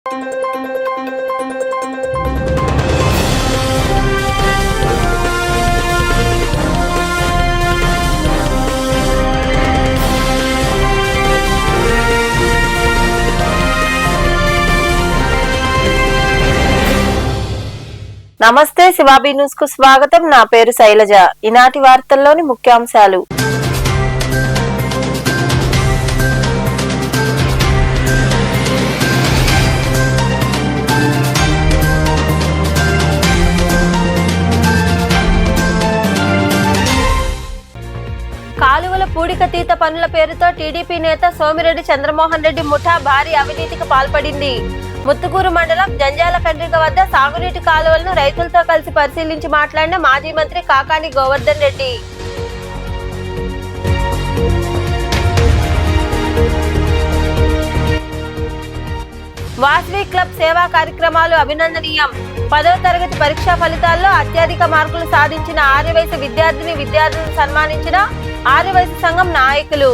నమస్తే, శివాబీ న్యూస్ కు స్వాగతం. నా పేరు శైలజ. ఈనాటి వార్తల్లోని ముఖ్యాంశాలు. కాలువల పూడికతీత పనుల పేరుతో టీడీపీ నేత సోమిరెడ్డి చంద్రమోహన్ రెడ్డి ముఠా భారీ అవినీతికి పాల్పడింది. ముత్తుకూరు మండలం జంజాల కండ్రిక వద్ద సాగునీటి కాలువలను రైతులతో కలిసి పరిశీలించి మాట్లాడిన మాజీ మంత్రి కాకాని గోవర్ధన్ రెడ్డి. వాసవి క్లబ్ సేవా కార్యక్రమాలు అభినందనీయం. 10వ తరగతి పరీక్షా ఫలితాల్లో అత్యధిక మార్కులు సాధించిన ఆర్యవైశ్య విద్యార్థులను సన్మానించిన ఆర్యవైశ్య సంఘం నాయకులు.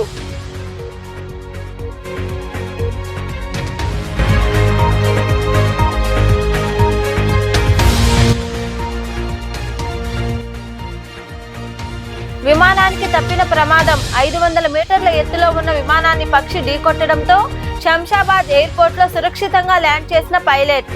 విమానానికి తప్పిన ప్రమాదం. 500 మీటర్ల ఎత్తులో ఉన్న విమానాన్ని పక్షి ఢీకొట్టడంతో శంషాబాద్ ఎయిర్పోర్ట్ లో సురక్షితంగా ల్యాండ్ చేసిన పైలట్.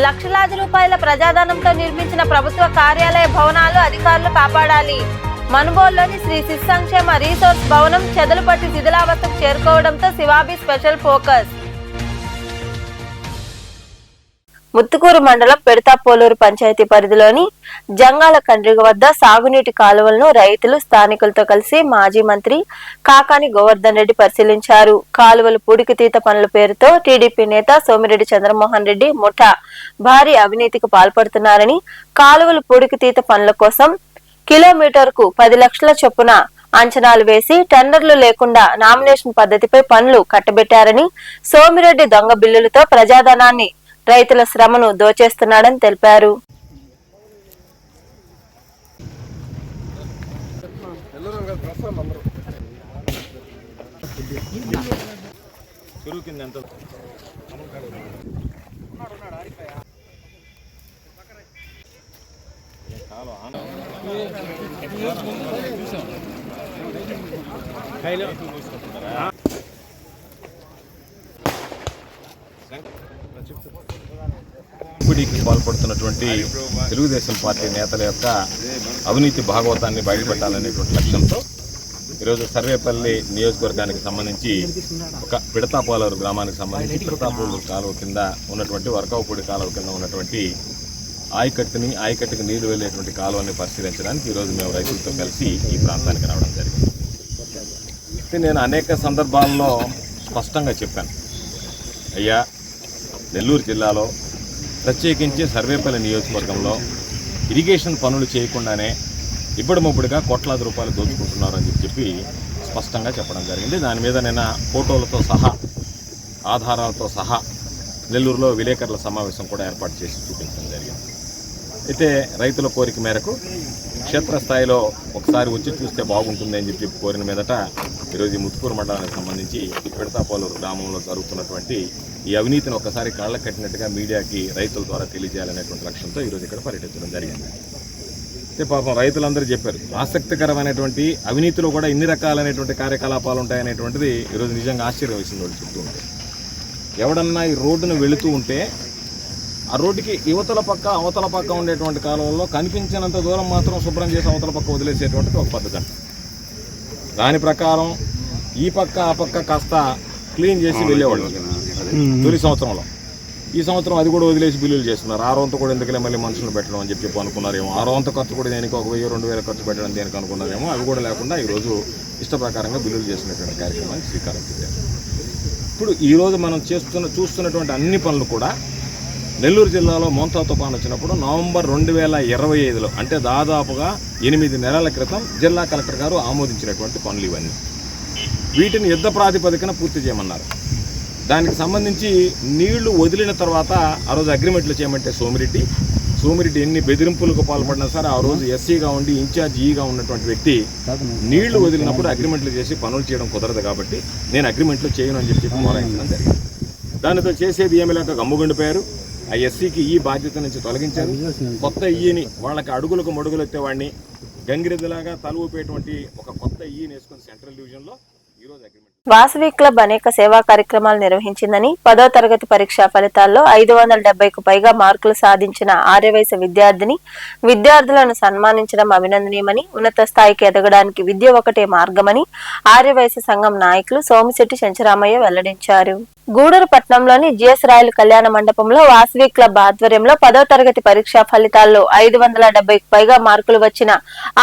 లక్షలాది రూపాయల ప్రజాధనంతో నిర్మించిన ప్రభుత్వ కార్యాలయ భవనాలు అధికారులు కాపాడాలి. మనుబోలులోని శ్రీ శిశు సంక్షేమ రీసోర్స్ భవనం చెదలు పట్టి శిథిలావస్థకు చేరుకోవడంతో శివాబీ స్పెషల్ ఫోకస్. ముత్తుకూరు మండలం పెడతాపోలూరు పంచాయతీ పరిధిలోని జంగాల కండ్రిక వద్ద సాగునీటి కాలువలను రైతులు స్థానికులతో కలిసి మాజీ మంత్రి కాకాని గోవర్ధన్ రెడ్డి పరిశీలించారు. కాలువలు పూడికతీత పనుల పేరుతో టీడీపీ నేత సోమిరెడ్డి చంద్రమోహన్ రెడ్డి ముఠా భారీ అవినీతికి పాల్పడుతున్నారని, కాలువలు పూడికతీత పనుల కోసం కిలోమీటర్కు 10 లక్షల చొప్పున అంచనాలు వేసి టెండర్లు లేకుండా నామినేషన్ పద్ధతిపై పనులు కట్టబెట్టారని, సోమిరెడ్డి దొంగ బిల్లులతో ప్రజాధనాన్ని రైతుల శ్రమను దోచేస్తున్నాడని తెలిపారు. దోపిడీకి పాల్పడుతున్నటువంటి తెలుగుదేశం పార్టీ నేతల యొక్క అవినీతి భాగవతాన్ని బయటపెట్టాలనేటువంటి లక్ష్యంతో ఈరోజు సర్వేపల్లి నియోజకవర్గానికి సంబంధించి ఒక పిడతాపోలూరు గ్రామానికి సంబంధించి పిడతాపోలూరు కాలువ కింద ఉన్నటువంటి వర్కవపూడి కాలువ కింద ఉన్నటువంటి ఆయకట్టుకి నీరు వెళ్ళేటువంటి కాలువని పరిశీలించడానికి ఈరోజు మేము రైతులతో కలిసి ఈ ప్రాంతానికి రావడం జరిగింది. నేను అనేక సందర్భాల్లో స్పష్టంగా చెప్పాను, అయ్యా నెల్లూరు జిల్లాలో ప్రత్యేకించి సర్వేపల్లి నియోజకవర్గంలో ఇరిగేషన్ పనులు చేయకుండానే ఇబ్బడిముబ్బడిగా కోట్లాది రూపాయలు దోచుకుంటున్నారని చెప్పి స్పష్టంగా చెప్పడం జరిగింది. దాని మీద నిన్న ఫోటోలతో సహా ఆధారాలతో సహా నెల్లూరులో విలేకరుల సమావేశం కూడా ఏర్పాటు చేసి చూపించడం జరిగింది. అయితే రైతుల కోరిక మేరకు క్షేత్రస్థాయిలో ఒకసారి వచ్చి చూస్తే బాగుంటుంది అని చెప్పి కోరిన మీదట ఈరోజు ఈ ముత్తుకూరు మండలానికి సంబంధించి పిడతాపోలూరు గ్రామంలో జరుగుతున్నటువంటి ఈ అవినీతిని ఒకసారి కాళ్ళ కట్టినట్టుగా మీడియాకి రైతుల ద్వారా తెలియజేయాలనేటువంటి లక్ష్యంతో ఈరోజు ఇక్కడ పర్యటించడం జరిగింది. అయితే పాపం రైతులందరూ చెప్పారు, ఆసక్తికరమైనటువంటి అవినీతిలో కూడా ఇన్ని రకాలైనటువంటి కార్యకలాపాలు ఉంటాయనేటువంటిది ఈరోజు నిజంగా ఆశ్చర్యం వేసింది. వాళ్ళు చెప్తూ ఉంటే ఎవడన్నా ఈ రోడ్డును వెళుతూ ఉంటే ఆ రోడ్డుకి అవతల పక్క ఉండేటువంటి కాలంలో కనిపించినంత దూరం మాత్రం శుభ్రం చేసి అవతల పక్క వదిలేసేటువంటిది ఒక పద్ధతి అంట. దాని ప్రకారం ఈ పక్క ఆ పక్క కాస్త క్లీన్ చేసి వెళ్ళేవాళ్ళు తొలి సంవత్సరంలో. ఈ సంవత్సరం అది కూడా వదిలేసి బిల్లులు చేస్తున్నారు. ఆ రోజంతా కూడా ఎందుకలే మళ్ళీ మనుషులు పెట్టడం అని చెప్పి అనుకున్నారేమో. ఆ రోజంతా ఖర్చు కూడా దేనికి 1000-2000 ఖర్చు పెట్టడం దేనికి అనుకున్నారేమో. అవి కూడా లేకుండా ఈరోజు ఇష్ట ప్రకారంగా బిల్లులు చేసినటువంటి కార్యక్రమానికి శ్రీకారం చుట్టారు. ఇప్పుడు ఈరోజు మనం చూస్తున్నటువంటి అన్ని పనులు కూడా నెల్లూరు జిల్లాలో మోంతా తుఫాను వచ్చినప్పుడు నవంబర్ 2025లో అంటే దాదాపుగా 8 నెలల క్రితం జిల్లా కలెక్టర్ గారు ఆమోదించినటువంటి పనులు ఇవన్నీ. వీటిని యుద్ధ ప్రాతిపదికన పూర్తి చేయమన్నారు. దానికి సంబంధించి నీళ్లు వదిలిన తర్వాత ఆ రోజు అగ్రిమెంట్లు చేయమంటే సోమిరెడ్డి ఎన్ని బెదిరింపులకు పాల్పడినా సరే ఆ రోజు ఎస్సీగా ఉండి ఇన్ఛార్జ్ ఈగా ఉన్నటువంటి వ్యక్తి నీళ్లు వదిలినప్పుడు అగ్రిమెంట్లు చేసి పనులు చేయడం కుదరదు కాబట్టి నేను అగ్రిమెంట్లు చేయను అని చెప్పి మొరాయించడం జరిగింది. దానితో చేసేది ఏమి లేక గమ్ముగుండిపోయారు. ఆ ఎస్సీకి ఈ బాధ్యత నుంచి తొలగించారు. కొత్త ఈని వాళ్ళకి అడుగులకు మడుగులు ఎత్తేవాడిని గంగిరెద్దులాగా తల ఊపేటువంటి ఒక కొత్త ఈని వేసుకుని సెంట్రల్ డివిజన్లో ఈరోజు అగ్రిమెంట్. వాసవి క్లబ్ అనేక సేవా కార్యక్రమాలు నిర్వహించిందని 10వ తరగతి పరీక్షా ఫలితాల్లో 570కు పైగా మార్కులు సాధించిన ఆర్యవైశ్య విద్యార్థులను సన్మానించడం అభినందనీయమని, ఉన్నత స్థాయికి ఎదగడానికి విద్య ఒకటే మార్గమని ఆర్యవైశ్య సంఘం నాయకులు సోమిశెట్టి చెంచరామయ్య వెల్లడించారు. గూడూరు పట్టణంలోని జిఎస్ రాయలు కళ్యాణ మండపంలో వాసవి క్లబ్ ఆధ్వర్యంలో 10వ తరగతి పరీక్షా ఫలితాల్లో 570కు పైగా మార్కులు వచ్చిన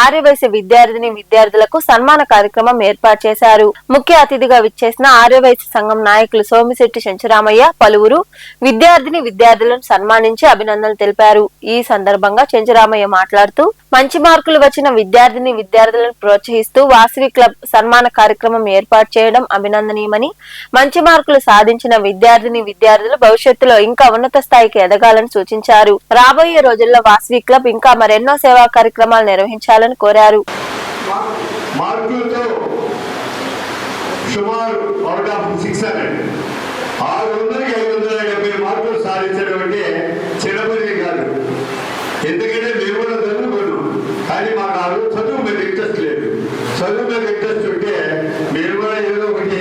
ఆర్యవైశ్య విద్యార్థులకు సన్మాన కార్యక్రమం ఏర్పాటు చేశారు. ముఖ్య అతిథిగా విచ్చేసిన ఆర్యవైశ్య సంఘం నాయకులు సోమిశెట్టి చెంచరామయ్య పలువురు విద్యార్థులను సన్మానించి అభినందనలు తెలిపారు. ఈ సందర్భంగా చెంచరామయ్య మాట్లాడుతూ మంచి మార్కులు వచ్చిన విద్యార్థులను ప్రోత్సహిస్తూ వాసవి క్లబ్ సన్మాన కార్యక్రమం ఏర్పాటు చేయడం అభినందనీయమని, మంచి మార్కులు సాధించిన విద్యార్థులు భవిష్యత్తులో ఇంకా ఉన్నత స్థాయికి ఎదగాలని సూచించారు. రాబోయే రోజుల్లో వాసవి క్లబ్ ఇంకా మరెన్నో సేవా కార్యక్రమాలు నిర్వహించాలని కోరారు. సుమారు అవుట్ ఆఫ్ 670 మార్కులు సాధించడం అంటే చిన్నపని కాదు. ఎందుకంటే మేము కూడా చదువుకున్నాం, కానీ మాకు ఆ రోజు చదువు మీద ఇంట్రెస్ట్ లేదు. చదువు మీద ఇంట్రెస్ట్ ఉంటే మేము కూడా ఏదో ఒకటి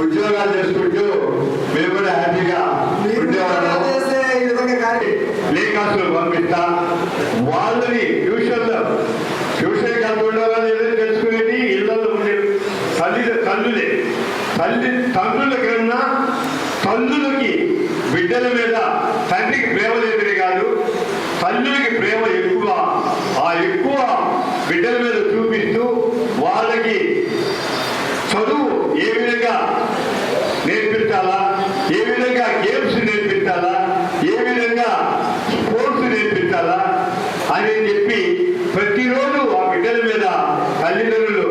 ఉద్యోగాలు చేసుకుంటూ మేము కూడా హ్యాపీగా ఉండేవాళ్ళం. లేఖాసులు పంపిస్తా వాళ్ళని ట్యూషన్ కాకుండా ఏదైనా తెలుసుకునేది ఇళ్లలో ఉండే తండ్రుల కన్నా తల్లులకి బిడ్డల మీద తండ్రికి ప్రేమ లేదని కాదు, తల్లులకి ప్రేమ ఎక్కువ. ఆ ఎక్కువ బిడ్డల మీద చూపిస్తూ వాళ్ళకి చదువు ఏ విధంగా నేర్పించాలా, ఏ విధంగా గేమ్స్ నేర్పించాలా, ఏ విధంగా స్పోర్ట్స్ నేర్పించాలా అని చెప్పి ప్రతిరోజు ఆ బిడ్డల మీద తల్లిదండ్రులు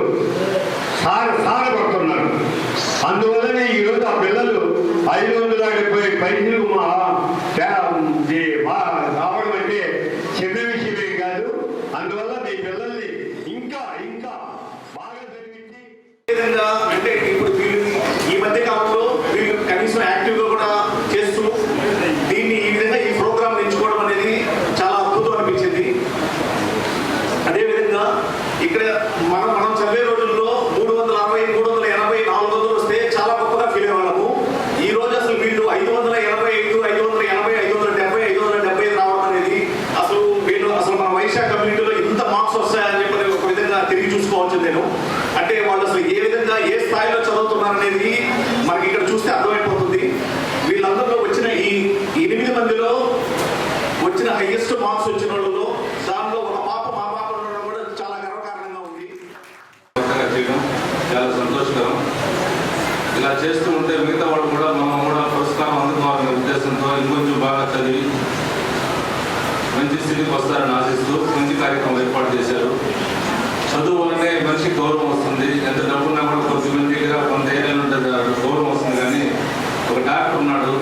సారపడుతున్నారు. అందువల్లనే ఈరోజు ఆ పిల్లలు 570 పైసలు రావడం అంటే చిన్న విషయమే కాదు. అందువల్ల మీ పిల్లల్ని ఇంకా ఇంకా బాగా చదివించి అంటే ఇప్పుడు ఈ మధ్య కాలంలో వీళ్ళు కనీసం యాక్టివ్గా కూడా చేస్తూ దీన్ని ఈ విధంగా ఈ ప్రోగ్రామ్ ఎంచుకోవడం అనేది చాలా అద్భుతం అనిపించింది. అదేవిధంగా ఇక్కడ మనం చదివే రోజుల్లో 360, 380, 400 వస్తే చాలా గొప్పగా ఫీల్ అయ్యేవాళ్ళము. ఈ రోజు అసలు వీళ్ళు 585, 580, 570, 575 రావడం అనేది అసలు మన వైశ్య కమ్యూనిటీలో ఇంత మార్క్స్ వస్తాయని చెప్పి ఒక విధంగా తిరిగి చూసుకోవచ్చు. నేను అంటే వాళ్ళు అసలు ఏ విధంగా ఏ స్థాయిలో చదువుతున్నారనేది మనకి ఇక్కడ చూస్తే అర్థమైపోతుంది. వీళ్ళందరిలో వచ్చిన ఈ 8 మందిలో వచ్చిన హైయెస్ట్ మార్క్స్ వచ్చిన వాళ్ళలో దానిలో ఒక పాప మా పాప ఉండడం కూడా చాలా గర్వకారణంగా ఉంది. చాలా సంతోషకరం. ఇలా చేస్తూ ఉంటే మిగతా వాళ్ళు కూడా మనం కూడా పురస్కారం అందుకోవాలనే ఉద్దేశంతో ఇంకొంచెం బాగా చదివి మంచి స్థితికి వస్తారని ఆశిస్తూ మంచి కార్యక్రమం ఏర్పాటు చేశారు. చదువు వల్లనే మనిషికి గౌరవం వస్తుంది. ఎంత డబ్బున్నా కూడా కొద్దిమంది దగ్గర కొంత ఏరియాలో ఉంటుంది గౌరవం వస్తుంది. కానీ ఒక డాక్టర్ ఉన్నాడు,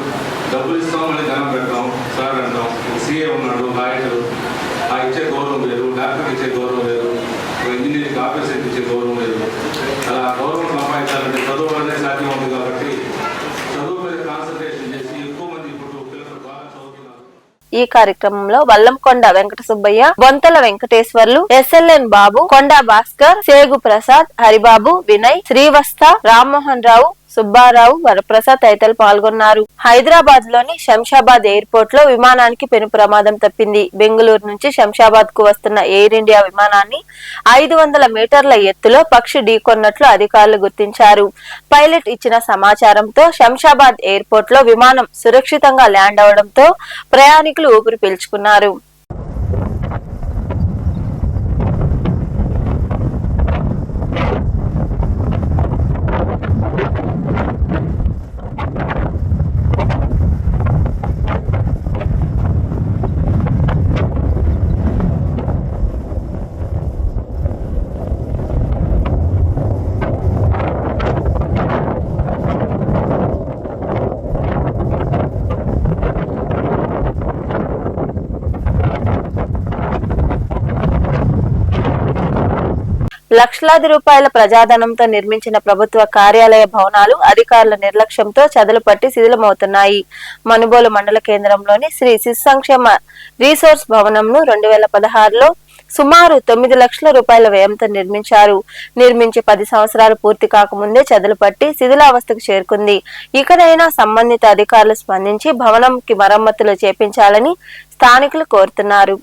డబ్బులు ఇస్తాం మళ్ళీ ధనం పెడతాం సార్ అంటాం. ఒక సీఏ ఉన్నాడు, లాయర్, ఆ ఇచ్చే గౌరవం వేరు, డాక్టర్కి ఇచ్చే గౌరవం వేరు, ఒక ఇంజనీరింగ్ ఆఫీసర్కి ఇచ్చే గౌరవం వేరు. అలా గౌరవం సంపాదించాలంటే చదువు వల్లనే సాధ్యం ఉంది. కాబట్టి చదువు మీద కాన్సన్ట్రేషన్ చేసి ఎక్కువ మంది ఇప్పుడు పిల్లలు బాగా చదువుతున్నారు. ఈ కార్యక్రమంలో వల్లంకొండ వెంకట సుబ్బయ్య, బొంతల వెంకటేశ్వర్లు, ఎస్ఎల్ఎన్ బాబు, కొండా భాస్కర్, సేగు ప్రసాద్, హరిబాబు, వినయ్, శ్రీవత్స, రామ్మోహన్ రావు, సుబ్బారావు, వరప్రసాద్ తదితరులు పాల్గొన్నారు. హైదరాబాద్ లోని శంషాబాద్ ఎయిర్పోర్ట్ లో విమానానికి పెను ప్రమాదం తప్పింది. బెంగళూరు నుంచి శంషాబాద్ కు వస్తున్న ఎయిర్ ఇండియా విమానాన్ని 500 మీటర్ల ఎత్తులో పక్షి ఢీకొన్నట్లు అధికారులు గుర్తించారు. పైలట్ ఇచ్చిన సమాచారంతో శంషాబాద్ ఎయిర్పోర్ట్ లో విమానం సురక్షితంగా ల్యాండ్ అవడంతో ప్రయాణికులు ఊపిరి పీల్చుకున్నారు. లక్షలాది రూపాయల ప్రజాధనంతో నిర్మించిన ప్రభుత్వ కార్యాలయ భవనాలు అధికారుల నిర్లక్ష్యంతో చదులుపట్టి శిథిలమవుతున్నాయి. మనుబోలు మండల కేంద్రంలోని శ్రీ శిశు సంక్షేమ రీసోర్స్ భవనంను 2016లో సుమారు 9 లక్షల రూపాయల వ్యయంతో నిర్మించారు. నిర్మించి 10 సంవత్సరాలు పూర్తి కాకముందే చదులుపట్టి శిథిలావస్థకు చేరుకుంది. ఇకనైనా సంబంధిత అధికారులు స్పందించి భవనంకి మరమ్మతులు చేపించాలని స్థానికులు కోరుతున్నారు.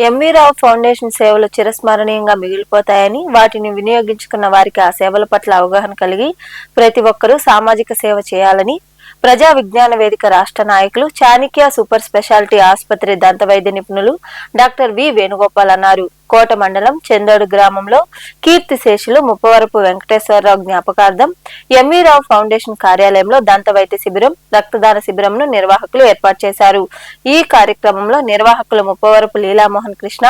ఎంవీ రావు ఫౌండేషన్ సేవలు చిరస్మరణీయంగా మిగిలిపోతాయని, వాటిని వినియోగించుకున్న వారికి ఆ సేవల పట్ల అవగాహన కలిగి ప్రతి ఒక్కరూ సామాజిక సేవ చేయాలని ప్రజా విజ్ఞాన వేదిక రాష్ట్ర నాయకులు, చాణిక్య సూపర్ స్పెషాలిటీ ఆసుపత్రి దంతవైద్య నిపుణులు డాక్టర్ వి వేణుగోపాల్ అన్నారు. కోట మండలం చందోడు గ్రామంలో కీర్తిశేషులు ముప్పవరపు వెంకటేశ్వరరావు జ్ఞాపకార్థం ఎంవీ రావు ఫౌండేషన్ కార్యాలయంలో దంతవైద్య శిబిరం, రక్తదాన శిబిరంను నిర్వాహకులు ఏర్పాటు చేశారు. ఈ కార్యక్రమంలో నిర్వాహకులు ముప్పవరపు లీలామోహన్ కృష్ణ,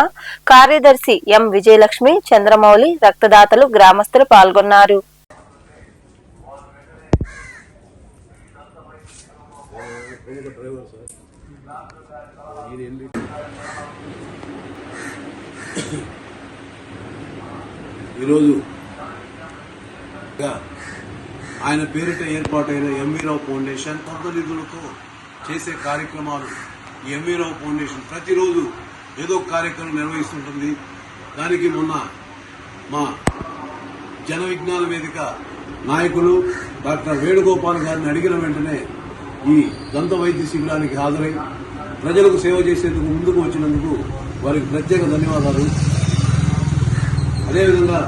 కార్యదర్శి ఎం విజయలక్ష్మి, చంద్రమౌళి, రక్తదాతలు, గ్రామస్తులు పాల్గొన్నారు. ఈరోజు ఆయన పేరిట ఏర్పాటైన ఎంవీ రావు ఫౌండేషన్ కొత్త నిధులతో చేసే కార్యక్రమాలు. ఈ ఎంవీ రావు ఫౌండేషన్ ప్రతిరోజు ఏదో ఒక కార్యక్రమం నిర్వహిస్తుంటుంది. దానికి మొన్న మా జన విజ్ఞాన వేదిక నాయకులు డాక్టర్ వేణుగోపాల్ గారిని అడిగిన వెంటనే ఈ దంత వైద్య శిబిరానికి హాజరై ప్రజలకు సేవ చేసేందుకు ముందుకు వచ్చినందుకు వారికి ప్రత్యేక ధన్యవాదాలు. అదేవిధంగా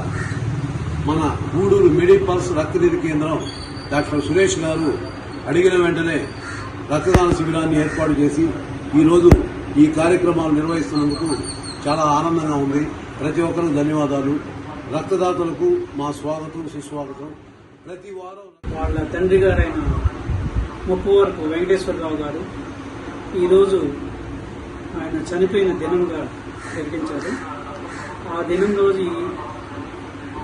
మన గూడూరు మెడిపల్స్ రక్తనిధి కేంద్రం డాక్టర్ సురేష్ గారు అడిగిన వెంటనే రక్తదాన శిబిరాన్ని ఏర్పాటు చేసి ఈరోజు ఈ కార్యక్రమాలు నిర్వహిస్తున్నందుకు చాలా ఆనందంగా ఉంది. ప్రతి ఒక్కరూ ధన్యవాదాలు. రక్తదాతలకు మా స్వాగతం, సుస్వాగతం. ప్రతి వారం వాళ్ళ తండ్రి గారైన ముప్పవరపు వెంకటేశ్వరరావు గారు ఈరోజు ఆయన చనిపోయిన దినంగా ప్రకటించారు. ఆ దినం రోజు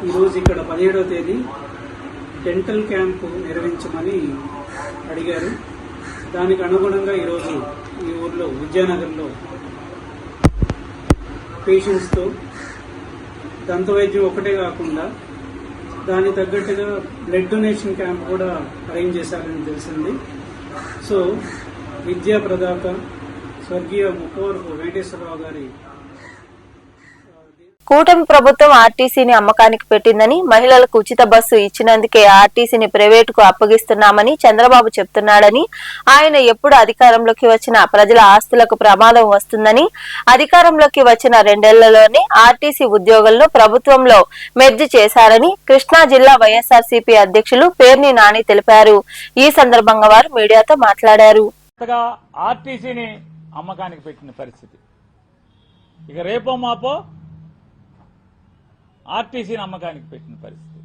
ఈరోజు ఇక్కడ 17వ తేదీ డెంటల్ క్యాంపు నిర్వహించమని అడిగారు. దానికి అనుగుణంగా ఈరోజు ఈ ఊర్లో విద్యానగర్లో పేషెంట్స్తో దంతవైద్యం ఒకటే కాకుండా దానికి తగ్గట్టుగా బ్లడ్ డొనేషన్ క్యాంప్ కూడా అరేంజ్ చేశారని తెలిసింది. సో విద్యా ప్రదాత స్వర్గీయ ముప్పవరపు వెంకటేశ్వరరావు గారి కూటమి ప్రభుత్వం ఆర్టీసీని అమ్మకానికి పెట్టిందని, మహిళలకు ఉచిత బస్సు ఇచ్చినందుకే ఆర్టీసీని ప్రైవేటుకు అప్పగిస్తున్నామని చంద్రబాబు చెప్తున్నాడని, ఆయన ఎప్పుడు అధికారంలోకి వచ్చినా ప్రజల ఆస్తులకు ప్రమాదం వస్తుందని, అధికారంలోకి వచ్చిన 2 ఏళ్లలోనే ఆర్టీసీ ఉద్యోగులను ప్రభుత్వంలో మెర్జ్ చేశారని కృష్ణా జిల్లా వైఎస్ఆర్సీపీ అధ్యక్షులు పేర్ని నాని తెలిపారు. ఈ సందర్భంగా వారు మీడియాతో మాట్లాడారు. ఆర్టీసీని అమ్మకానికి పెట్టిన పరిస్థితి, ఇక రేపో మాపో ఆర్టీసీని అమ్మకానికి పెట్టిన పరిస్థితి.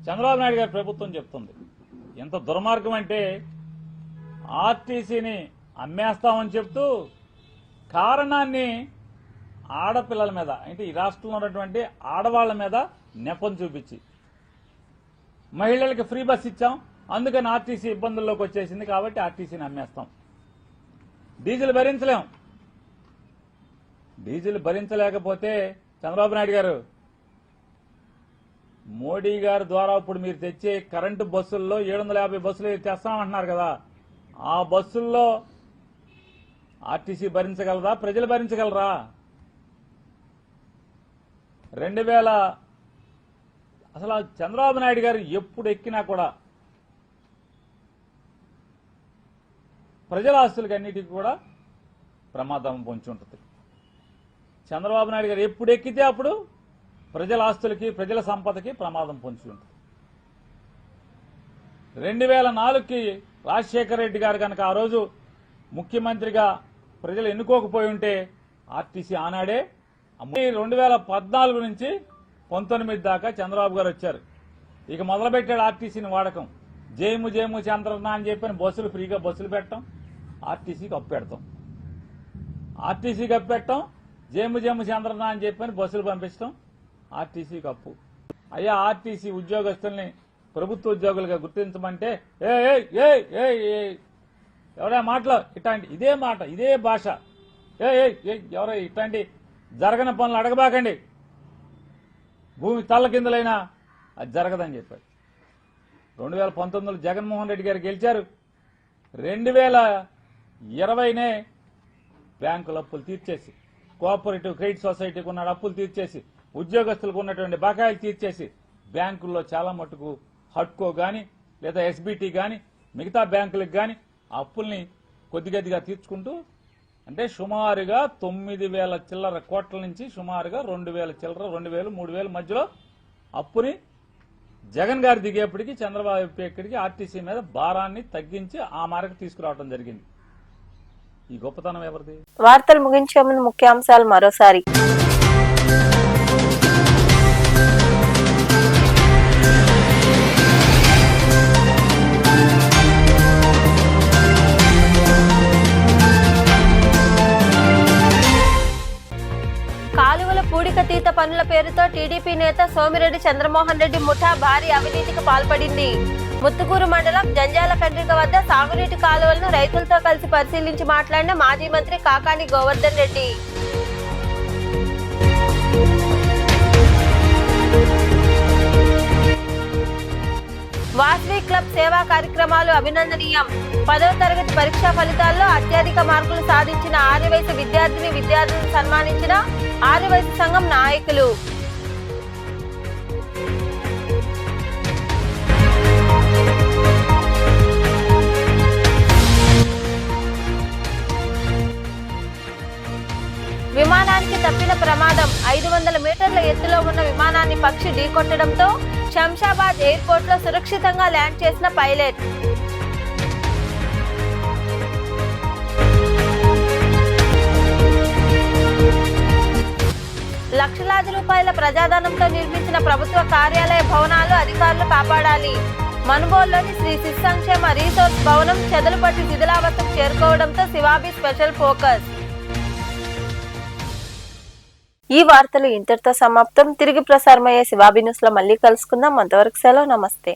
చంద్రబాబు నాయుడు గారి ప్రభుత్వం చెప్తుంది. ఎంత దుర్మార్గం అంటే ఆర్టీసీని అమ్మేస్తామని చెప్తూ కారణాన్ని ఆడపిల్లల మీద, అంటే ఈ రాష్ట్రంలో ఉన్నటువంటి ఆడవాళ్ల మీద నెపం చూపించి మహిళలకి ఫ్రీ బస్ ఇచ్చాం, అందుకని ఆర్టీసీ ఇబ్బందుల్లోకి వచ్చేసింది కాబట్టి ఆర్టీసీని అమ్మేస్తాం. డీజిల్ భరించలేం. డీజిల్ భరించలేకపోతే చంద్రబాబు నాయుడు గారు మోడీ గారి ద్వారా ఇప్పుడు మీరు తెచ్చే కరెంటు బస్సుల్లో 750 బస్సులు తెస్తామంటున్నారు కదా, ఆ బస్సుల్లో ఆర్టీసీ భరించగలరా, ప్రజలు భరించగలరా? 2000 అసలు చంద్రబాబు నాయుడు గారు ఎప్పుడు ఎక్కినా కూడా ప్రజల ఆస్తులకి అన్నిటికీ కూడా ప్రమాదం పొంచి ఉంటుంది. చంద్రబాబు నాయుడు గారు ఎప్పుడు ఎక్కితే అప్పుడు ప్రజల ఆస్తులకి, ప్రజల సంపదకి ప్రమాదం పొంచి ఉంటుంది. 2004కి రాజశేఖర రెడ్డి గారు కనుక ఆ రోజు ముఖ్యమంత్రిగా ప్రజలు ఎన్నుకోకపోయి ఉంటే ఆర్టీసీ ఆనాడే 2014 నుంచి 19 దాకా చంద్రబాబు గారు వచ్చారు. ఇక మొదలుపెట్టాడు ఆర్టీసీని వాడకం. జేము జేము చంద్రన్న అని చెప్పిన బస్సులు ఫ్రీగా బస్సులు పెట్టడం, ఆర్టీసీకి అప్పు పెడతాం. ఆర్టీసీకి అప్పు పెట్టడం, జేము జేము చంద్రన్న అని చెప్పని బస్సులు పంపించడం, ఆర్టీసీకి అప్పు. అయ్యా ఆర్టీసీ ఉద్యోగస్తుల్ని ప్రభుత్వ ఉద్యోగులుగా గుర్తించమంటే ఎవరా మాటలో ఇట్లాంటి ఇదే మాట ఇదే భాష ఎవరో ఇట్లాంటి జరగని పనులు అడగబాకండి, భూమి తల్ల కిందలైనా అది జరగదని చెప్పాడు. 2019లో జగన్మోహన్ రెడ్డి గారు గెలిచారు. 2020నే బ్యాంకుల అప్పులు తీర్చేసి, కోఆపరేటివ్ క్రెడిట్ సొసైటీకి ఉన్న అప్పులు తీర్చేసి, ఉద్యోగస్తులకు ఉన్నటువంటి బకాయిలు తీర్చేసి, బ్యాంకుల్లో చాలా మటుకు హడ్కో గాని లేదా ఎస్బిటి గాని మిగతా బ్యాంకులకు గాని అప్పుల్ని కొద్దిగా తీర్చుకుంటూ, అంటే సుమారుగా 9,000 చిల్లర కోట్ల నుంచి సుమారుగా 2,000 చిల్లర, 2,000, 3,000 మధ్యలో అప్పుని జగన్ గారు దిగేప్పటికీ చంద్రబాబు ఎక్కడికి ఆర్టీసీ మీద భారాన్ని తగ్గించి ఆ మేరకు తీసుకురావడం జరిగింది. ఈ గొప్పతనం ఎవరిది? వార్తలు ముగించే ముందు ముఖ్యాంశాలు మరోసారి. కాలువల పూడికతీత పనుల పేరుతో టీడీపీ నేత సోమిరెడ్డి చంద్రమోహన్ రెడ్డి ముఠా భారీ అవినీతికి పాల్పడింది. ముత్తుకూరు మండలం జంజాల కండ్రిక వద్ద సాగునీటి కాలువలను రైతులతో కలిసి పరిశీలించి మాట్లాడిన మాజీ మంత్రి కాకాని గోవర్ధన్ రెడ్డి. వాసవి క్లబ్ సేవా కార్యక్రమాలు అభినందనీయం. 10వ తరగతి పరీక్షా ఫలితాల్లో అత్యధిక మార్కులు సాధించిన ఆర్యవైశ్య విద్యార్థులను సన్మానించిన ఆర్యవైశ్య సంఘం నాయకులు. విమానానికి తప్పిన ప్రమాదం. 500 మీటర్ల ఎత్తులో ఉన్న విమానాన్ని పక్షి ఢీకొట్టడంతో శంషాబాద్ ఎయిర్పోర్ట్ లో సురక్షితంగా ల్యాండ్ చేసిన పైలట్. లక్షలాది రూపాయల ప్రజాధనంతో నిర్మించిన ప్రభుత్వ కార్యాలయ భవనాలు అధికారులు కాపాడాలి. మనుబోల్లోని శ్రీ శిశు సంక్షేమ రీసోర్స్ భవనం చెదలుపట్టి శిథిలావస్థకు చేరుకోవడంతో శివాబీ స్పెషల్ ఫోకస్. ఈ వార్తలు ఇంతటితో సమాప్తం. తిరిగి ప్రసారమయ్యే శివాబీ న్యూస్ లో మళ్ళీ కలుసుకుందాం. అంతవరకు సెలవు. నమస్తే.